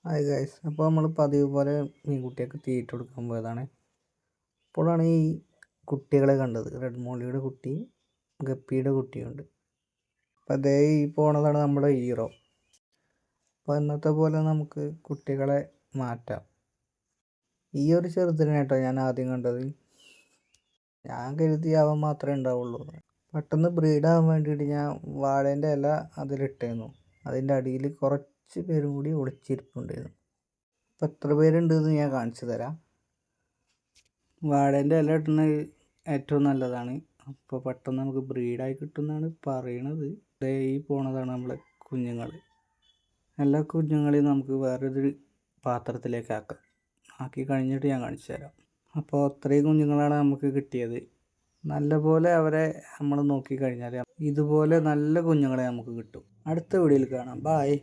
Hi guys, അപ്പോൾ നമ്മൾ പതിവ് പോലെ മീൻകുട്ടിയൊക്കെ തീറ്റ കൊടുക്കാൻ പോയതാണ്. അപ്പോഴാണ് ഈ കുട്ടികളെ കണ്ടത്. റെഡ് മോളിയുടെ കുട്ടി, ഗപ്പിയുടെ കുട്ടിയുണ്ട്. അപ്പോൾ അതേ ഈ പോണതാണ് നമ്മുടെ ഹീറോ. അപ്പോൾ ഇന്നത്തെ പോലെ നമുക്ക് കുട്ടികളെ മാറ്റാം. ഈ ഒരു ചെറുതിനെ കേട്ടോ ഞാൻ ആദ്യം കണ്ടത്. ഞാൻ കരുതി അവൻ മാത്രമേ ഉണ്ടാവുള്ളൂ. പെട്ടെന്ന് ബ്രീഡാകാൻ വേണ്ടിയിട്ട് ഞാൻ വാഴേൻ്റെ ഇല അതിലിട്ടായിരുന്നു. അതിൻ്റെ അടിയിൽ കുറച്ച് പേരും കൂടി ഒളിച്ചിരിപ്പുണ്ടായിരുന്നു. അപ്പോൾ എത്ര പേരുണ്ടെന്ന് ഞാൻ കാണിച്ചു തരാം. വാഴേൻ്റെ ഇല ഇടുന്നത് ഏറ്റവും നല്ലതാണ്. അപ്പോൾ പെട്ടെന്ന് നമുക്ക് ബ്രീഡായി കിട്ടുമെന്നാണ് പറയണത്. ഈ പോണതാണ് നമ്മളെ കുഞ്ഞുങ്ങൾ. എല്ലാ കുഞ്ഞുങ്ങളെയും നമുക്ക് വേറൊരു പാത്രത്തിലേക്ക് ആക്കി കഴിഞ്ഞിട്ട് ഞാൻ കാണിച്ചു തരാം. അപ്പോൾ അത്രയും കുഞ്ഞുങ്ങളാണ് നമുക്ക് കിട്ടിയത്. നല്ലപോലെ അവരെ നമ്മൾ നോക്കിക്കഴിഞ്ഞാൽ ഇതുപോലെ നല്ല കുഞ്ഞുങ്ങളെ നമുക്ക് കിട്ടും. അടുത്ത വീഡിയോയിൽ കാണാം. ബായ്.